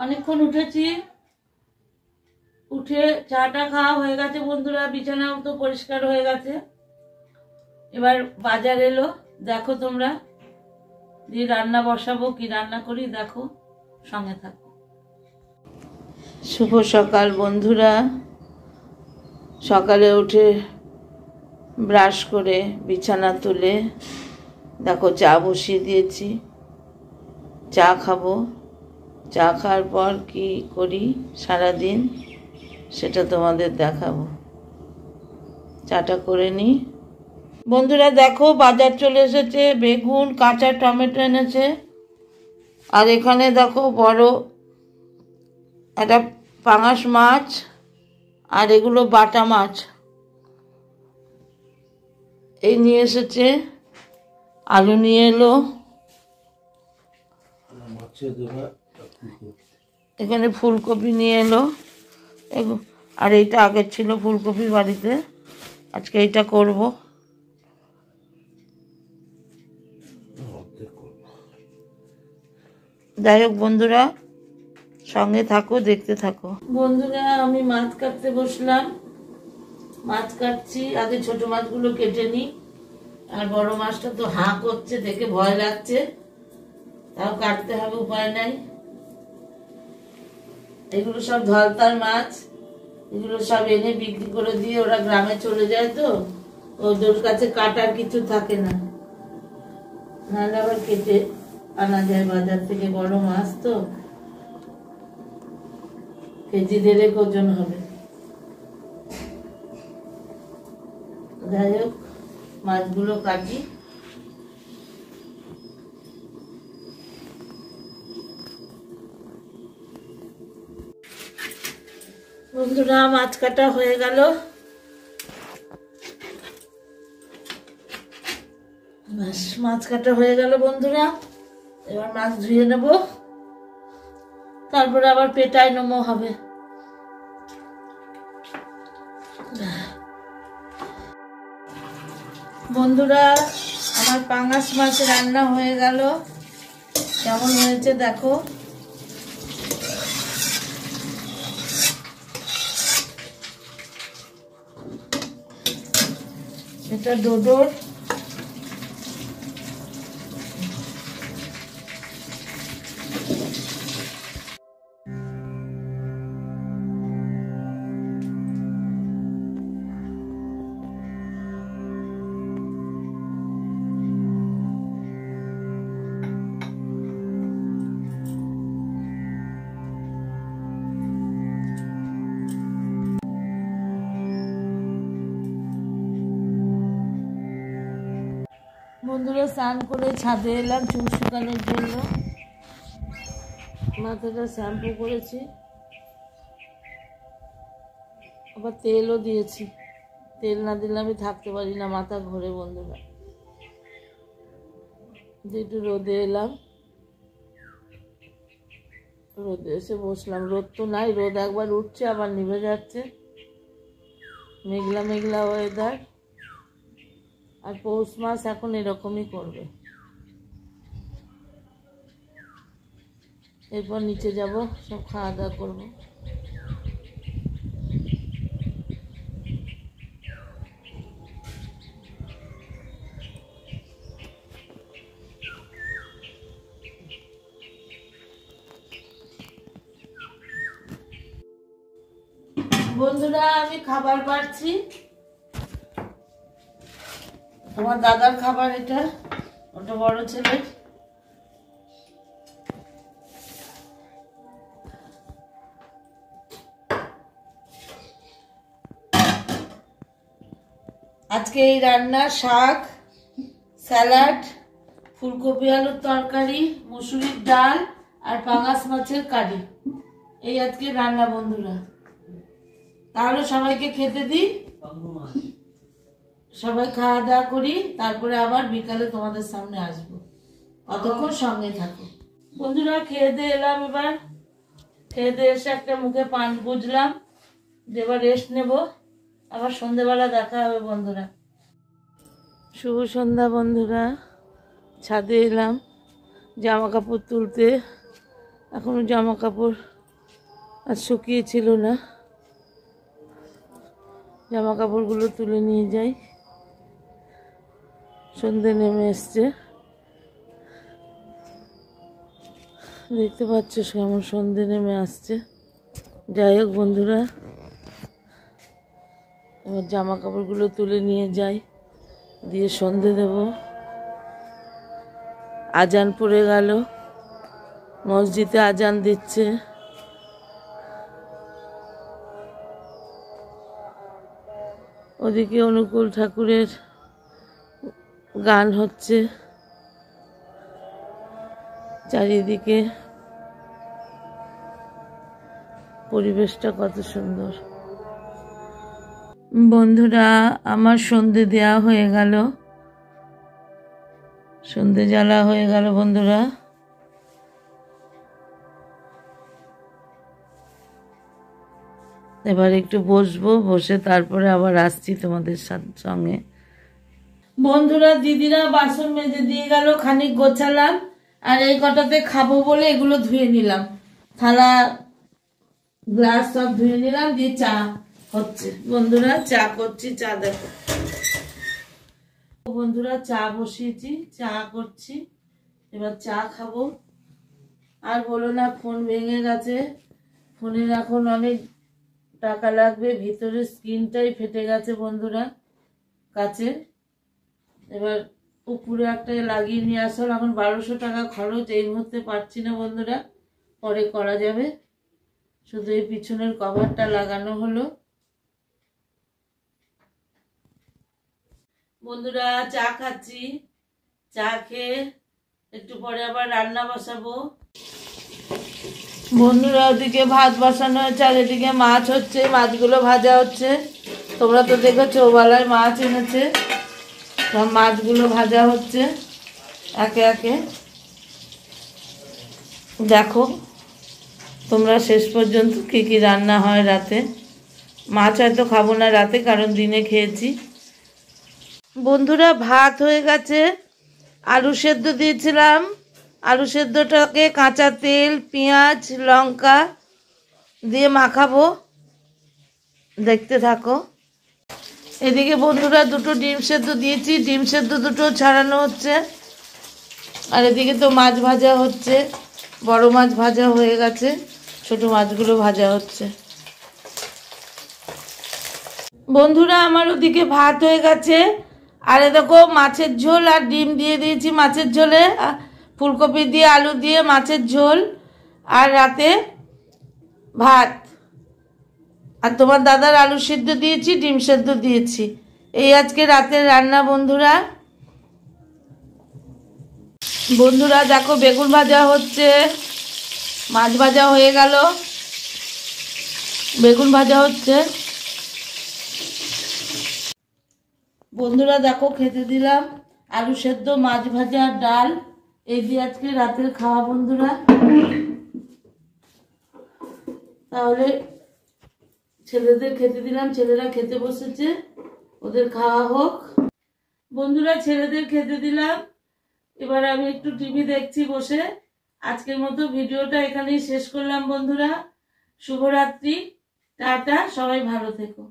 অনেকক্ষণ উঠেছি, উঠে চাটা খাওয়া হয়ে গেছে বন্ধুরা, বিছানাও তো পরিষ্কার হয়ে গেছে। এবার বাজার এলো, দেখো তোমরা যে রান্না বসাবো, কি রান্না করি দেখো, সঙ্গে থাকো। শুভ সকাল বন্ধুরা। সকালে উঠে ব্রাশ করে বিছানা তুলে দেখো চা বসিয়ে দিয়েছি, চা খাবো। চা খাওয়ার পর কি করি সারাদিন সেটা তোমাদের দেখাবো। চাটা করে নিই বন্ধুরা। দেখো বাজার চলে এসেছে, বেগুন, কাঁচা টমেটো এনেছে, আর এখানে দেখো বড় একটা পাঙাশ মাছ, আর এগুলো বাটা মাছ এই নিয়ে এসেছে। আলু নিয়ে এলো, এখানে ফুলকপি নিয়ে এলো, আর এইটা আগের ছিল ফুলকপি বাড়িতে, আজকে এইটা করব। যাই হোক বন্ধুরা, সঙ্গে থাকো, দেখতে থাকো বন্ধুরা। আমি মাছ কাটতে বসলাম, মাছ কাটছি। আগে ছোট মাছগুলো কেটে নিই, আর বড় মাছটা তো হাঁ করছে, দেখে ভয় লাগছে, তাও কাটতে হবে, উপায় নাই। এগুলো সব ধলতার মাছ, এগুলো সব এনে বিক্রি করে দিয়ে ওরা গ্রামে চলে যায়, তো ওদের কাছে কাটার কিছু থাকে না, নাহলে আবার কেটে আনা যায় বাজার থেকে। বড় মাছ তো কেজি 1.5 ওজন হবে। যাই হোক মাছগুলো কাটি। বন্ধুরা মাছ কাটা হয়ে গেল, মাছ কাটা হয়ে গেল বন্ধুরা। এবার মাছ ধুয়ে নেব, তারপরে আবার পেটায় নমো হবে। বন্ধুরা আমার পাঙাশ মাছ রান্না হয়ে গেল, কেমন হয়েছে দেখো। এটা ডোডোর, বন্ধুরা স্নান করে ছাদে এলাম চুল শুকানোর জন্য। মাথাটা শ্যাম্পু করেছি, আবার তেলও দিয়েছি। তেল না দিলে আমি থাকতে পারি না, মাথা ঘোরে বন্ধুরা। একটু রোদে এলাম, রোদে এসে বসলাম। রোদ তো নাই, রোদ একবার উঠছে আবার নিভে যাচ্ছে, মেঘলা মেঘলা ওয়েদার। আর পৌষ মাস এখন এরকমই করবে। এরপর নিচে যাব, সব খাওয়া দাওয়া করবো। বন্ধুরা আমি খাবার বাড়ছি, তোমার দাদার খাবার এটা, ওটা বড় ছেলের। আজকে এই রান্না শাক, স্যালাড, ফুলকপি আলুর তরকারি, মুসুরির ডাল আর পাঙাশ মাছের কারি, এই আজকে রান্না বন্ধুরা। তাহলে সবাইকে খেতে দিই, সবাই খাওয়া দাওয়া করি, তারপরে আবার বিকালে তোমাদের সামনে আসবো। অতক্ষণ সঙ্গে থাকো বন্ধুরা। খেয়ে দিয়ে এলাম, এবার খেয়ে দিয়ে এসে একটা মুখে পান বুঝলাম, যে এবার রেস্ট নেব, আবার সন্ধ্যেবেলা দেখা হবে বন্ধুরা। শুভ সন্ধ্যা বন্ধুরা। ছাদে এলাম জামা কাপড় তুলতে, এখনো জামা কাপড় আর শুকিয়েছিল না, জামা কাপড়গুলো তুলে নিয়ে যাই। সন্ধে নেমে এসছে, দেখতে পাচ্ছ কেমন সন্ধে নেমে আসছে। যাই হোক বন্ধুরা, এবার জামা কাপড়গুলো তুলে নিয়ে যাই, দিয়ে সন্ধে দেব। আজান পড়ে গেল, মসজিদে আজান দিচ্ছে। ওদিকে অনুকূল ঠাকুরের গান হচ্ছে, চারিদিকে পরিবেশটা কত সুন্দর। বন্ধুরা, আমার সন্ধে দেয়া হয়ে গেল, সন্ধে জ্বালা হয়ে গেল বন্ধুরা। এবার একটু বসবো, বসে তারপরে আবার আসছি তোমাদের সঙ্গে। বন্ধুরা, দিদিরা বাসন মেজে দিয়ে গেল, খানিক গোছালাম, আর এই কটাতে খাবো বলে এগুলো ধুয়ে নিলাম, থালা গ্লাস সব ধুয়ে নিলাম, দিয়ে চা হচ্ছে। বন্ধুরা চা করছি, চা দেখো বন্ধুরা, চা বসিয়েছি, চা করছি, এবার চা খাবো। আর বলো না, ফোন ভেঙে গেছে, ফোনের এখন অনেক টাকা লাগবে, ভিতরে স্ক্রিনটাই ফেটে গেছে বন্ধুরা কাছে। এবার উপরে একটা লাগিয়ে নিয়ে আসল, এখন 1200 টাকা খরচ, এই মুহূর্তে পারছি না বন্ধুরা, পরে করা যাবে। শুধু এই পিছনের কভারটা লাগানো হলো। বন্ধুরা চা খাচ্ছি, চা খেয়ে একটু পরে আবার রান্না বসাবো। বন্ধুরা ওদিকে ভাত বসানো হয়েছে, আর এদিকে মাছ হচ্ছে, মাছগুলো ভাজা হচ্ছে। তোমরা তো দেখেছো ওবেলায় মাছ এনেছে, সব মাছগুলো ভাজা হচ্ছে একে একে। দেখো তোমরা শেষ পর্যন্ত কি কি রান্না হয় রাতে। মাছ হয়তো খাবো না রাতে, কারণ দিনে খেয়েছি। বন্ধুরা ভাত হয়ে গেছে, আলু সেদ্ধ দিয়েছিলাম, আলু সেদ্ধটাকে কাঁচা তেল, পেঁয়াজ, লঙ্কা দিয়ে মাখাবো, দেখতে থাকো। এদিকে বন্ধুরা দুটো ডিম সেদ্ধ দিয়েছি, ডিম সেদ্ধ দুটো ছাড়ানো হচ্ছে। আর এদিকে তো মাছ ভাজা হচ্ছে, বড় মাছ ভাজা হয়ে গেছে, ছোট মাছগুলো ভাজা হচ্ছে। বন্ধুরা আমার ওদিকে ভাত হয়ে গেছে, আর দেখো মাছের ঝোল আর ডিম দিয়ে দিয়েছি মাছের ঝোলে, ফুলকপি দিয়ে আলু দিয়ে মাছের ঝোল, আর রাতে ভাত। আর তোমার দাদার আলু সিদ্ধ দিয়েছি, ডিম সেদ্ধ দিয়েছি। এই আজকে রাতের রান্না বন্ধুরা। বন্ধুরা দেখো বেগুন ভাজা হচ্ছে, মাছ ভাজা হয়ে গেল, বেগুন ভাজা হচ্ছে। বন্ধুরা দেখো খেতে দিলাম আলু সেদ্ধ, মাছ ভাজা, ডাল, এই দিয়ে আজকে রাতের খাওয়া বন্ধুরা। তাহলে ছেলেদের খেতে দিলাম, ছেলেরা খেতে বসেছে, ওদের খাওয়া হোক। বন্ধুরা ছেলেদের খেতে দিলাম, এবার আমি একটু টিভি দেখছি বসে। আজকের মতো ভিডিওটা এখানেই শেষ করলাম বন্ধুরা। শুভরাত্রি, টাটা, সবাই ভালো থেকো।